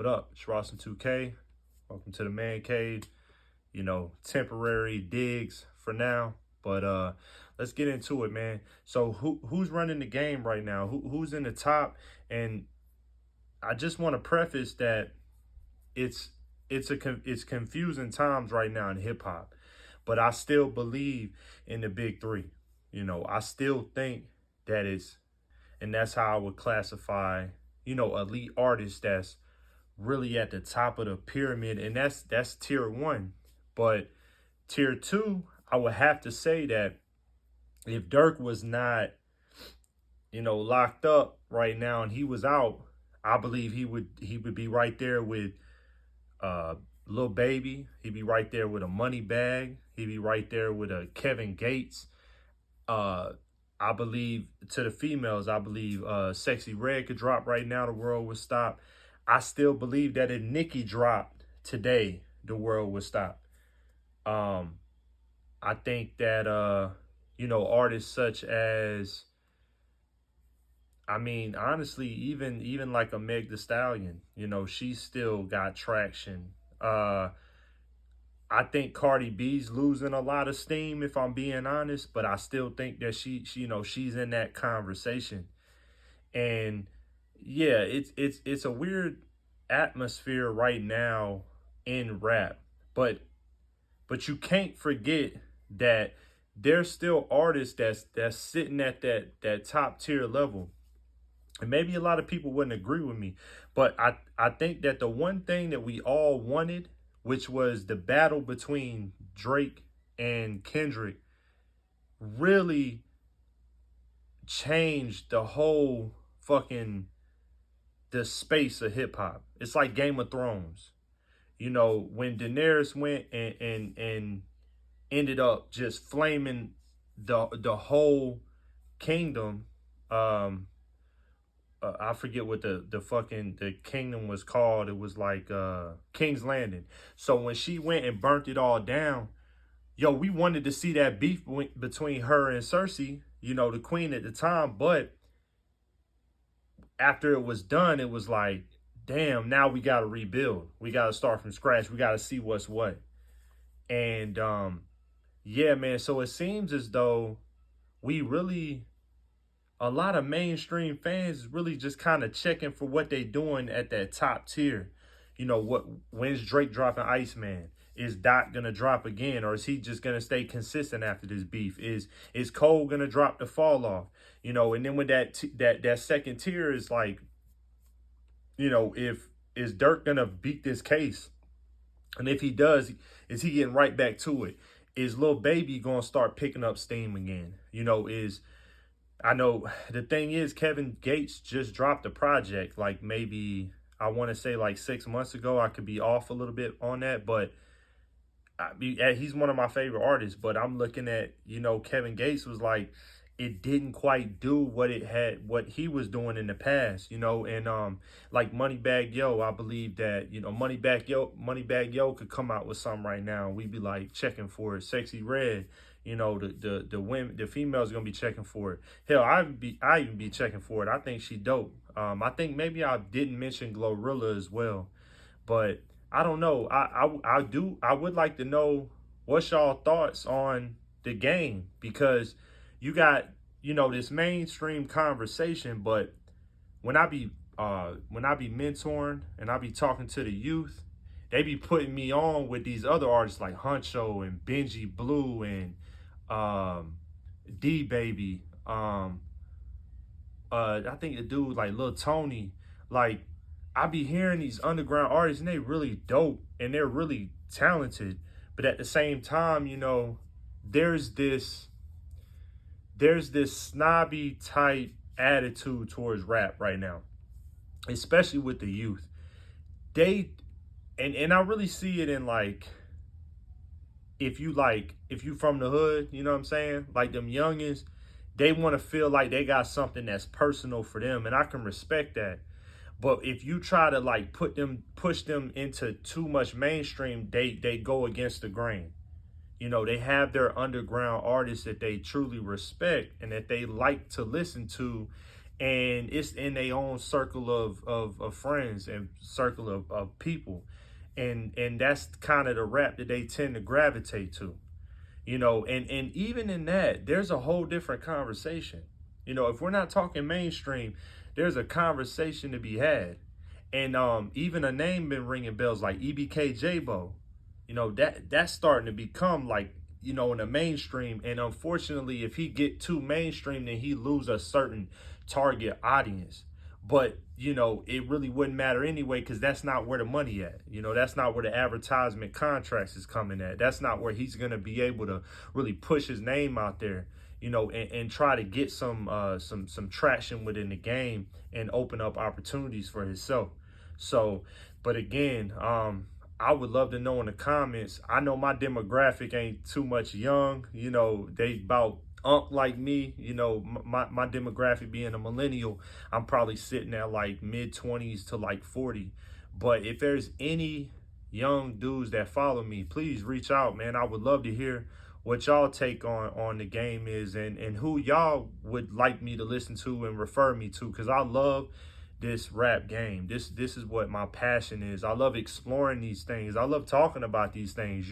What up? It's Ross and 2K. Welcome to the man cave. Temporary digs for now, but let's get into it, man. So who's running the game right now? Who's in the top? And I just want to preface that it's confusing times right now in hip hop, but I still believe in the big three. I still think that and that's how I would classify, elite artists that's really at the top of the pyramid, and that's tier one. But tier two, I would have to say that if Dirk was not, locked up right now and he was out, I believe he would be right there with Lil Baby. He'd be right there with a Money Bag. He'd be right there with a Kevin Gates. I believe to the females, I believe Sexy Red could drop right now, the world would stop. I still believe that if Nicki dropped today, the world would stop. I think that artists such as, honestly, even like a Meg Thee Stallion, she still got traction. I think Cardi B's losing a lot of steam, if I'm being honest, but I still think that she's in that conversation. And yeah, it's a weird atmosphere right now in rap, but you can't forget that there's still artists that's sitting at that top tier level. And maybe a lot of people wouldn't agree with me, but I think that the one thing that we all wanted, which was the battle between Drake and Kendrick, really changed the whole the space of hip hop. It's like Game of Thrones. When Daenerys went and ended up just flaming the whole kingdom. I forget what the kingdom was called. It was like King's Landing. So when she went and burnt it all down, we wanted to see that beef between her and Cersei, the queen at the time. But after it was done, it was like, damn, now we got to rebuild. We got to start from scratch. We got to see what's what. And yeah, man. So it seems as though a lot of mainstream fans really just kind of checking for what they doing at that top tier. When's Drake dropping Iceman? Is Doc gonna drop again, or is he just gonna stay consistent after this beef? Is Cole gonna drop the fall off? And then with that second tier is like, if is Dirk gonna beat this case, and if he does, is he getting right back to it? Is Lil Baby gonna start picking up steam again? I know the thing is, Kevin Gates just dropped a project, like maybe, I want to say like 6 months ago. I could be off a little bit on that, but he's one of my favorite artists. But I'm looking at, Kevin Gates was like, it didn't quite do what he was doing in the past, and like Moneybagg Yo, I believe that, Moneybagg Yo could come out with something right now. We'd be like checking for it. Sexy Red, the women, the females gonna be checking for it. Hell, I even be checking for it. I think she dope. I think maybe I didn't mention Glorilla as well, but I don't know. I would like to know what's y'all thoughts on the game, because you got, this mainstream conversation, but when I be mentoring and I be talking to the youth, they be putting me on with these other artists like Huncho and Benji Blue and D Baby. I think a dude like Lil Tony. Like, I be hearing these underground artists and they really dope and they're really talented, but at the same time, there's this snobby type attitude towards rap right now, especially with the youth. And I really see it in, like, if you from the hood, you know what I'm saying? Like, them youngins, they want to feel like they got something that's personal for them, and I can respect that. But if you try to like push them into too much mainstream, they go against the grain. They have their underground artists that they truly respect and that they like to listen to, and it's in their own circle of friends and circle of people, and that's kind of the rap that they tend to gravitate to, and even in that, there's a whole different conversation. If we're not talking mainstream, there's a conversation to be had. And even a name been ringing bells like EBK J-Bo. That's starting to become like, in the mainstream. And unfortunately, if he get too mainstream, then he lose a certain target audience. But, it really wouldn't matter anyway, because that's not where the money at. That's not where the advertisement contracts is coming at. That's not where he's going to be able to really push his name out there, and try to get some traction within the game and open up opportunities for himself. So, but again, I would love to know in the comments. I know my demographic ain't too much young. They about like me. My demographic being a millennial, I'm probably sitting at like mid-20s to like 40. But if there's any young dudes that follow me, please reach out, man. I would love to hear what y'all take on the game is, and who y'all would like me to listen to and refer me to, because I love this rap game. This is what my passion is. I love exploring these things. I love talking about these things.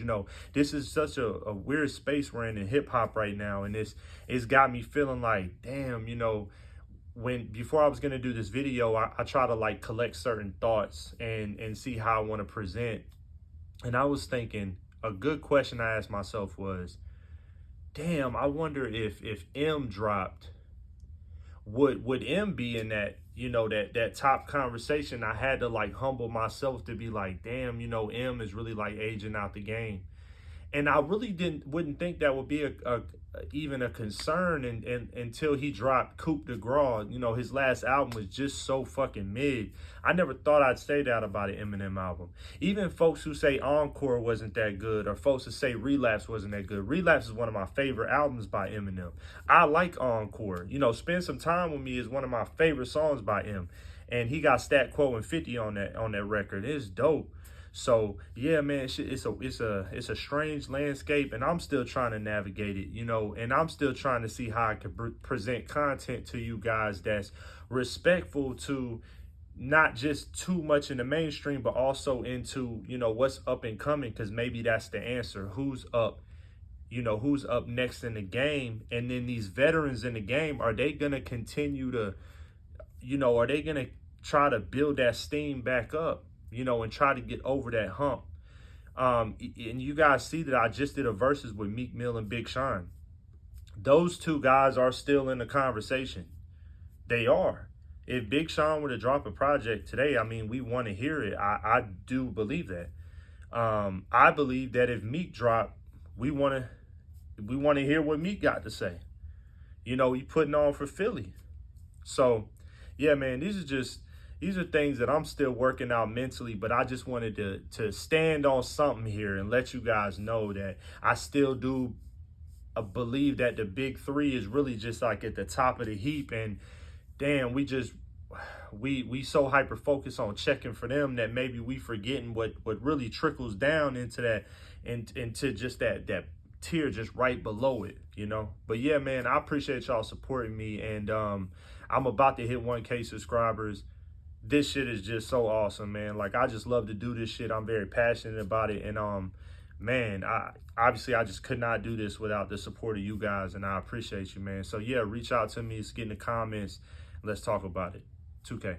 This is such a weird space we're in hip hop right now, and it's got me feeling like, damn, before I was gonna do this video, I try to like collect certain thoughts and see how I want to present. And I was thinking, a good question I asked myself was, damn, I wonder if M dropped, would M be in that, that top conversation? I had to like humble myself to be like, damn, M is really like aging out the game. And I really wouldn't think that would be even a concern until he dropped Coup de Grace. His last album was just so fucking mid. I never thought I'd say that about an Eminem album. Even folks who say Encore wasn't that good, or folks who say Relapse wasn't that good. Relapse is one of my favorite albums by Eminem. I like Encore. Spend Some Time With Me is one of my favorite songs by M. And he got Stat Quo and 50 on that record. It's dope. So yeah, man, it's a strange landscape, and I'm still trying to navigate it, and I'm still trying to see how I can present content to you guys that's respectful to not just too much in the mainstream, but also into, what's up and coming, because maybe that's the answer. Who's up? Who's up next in the game? And then these veterans in the game, are they going to continue to, are they going to try to build that steam back up? And try to get over that hump. And you guys see that I just did a versus with Meek Mill and Big Sean. Those two guys are still in the conversation. They are. If Big Sean were to drop a project today, I mean, we want to hear it. I do believe that. I believe that if Meek dropped, we want to hear what Meek got to say. He putting on for Philly. So, yeah, man, these are things that I'm still working out mentally, but I just wanted to stand on something here and let you guys know that I still do believe that the big three is really just like at the top of the heap. And damn, we so hyper focused on checking for them that maybe we forgetting what really trickles down into that, into just that tier just right below it, But yeah, man, I appreciate y'all supporting me, and I'm about to hit 1K subscribers. This shit is just so awesome, man. Like, I just love to do this shit. I'm very passionate about it. And, man, I just could not do this without the support of you guys. And I appreciate you, man. So, yeah, reach out to me. Get in the comments. Let's talk about it. 2K.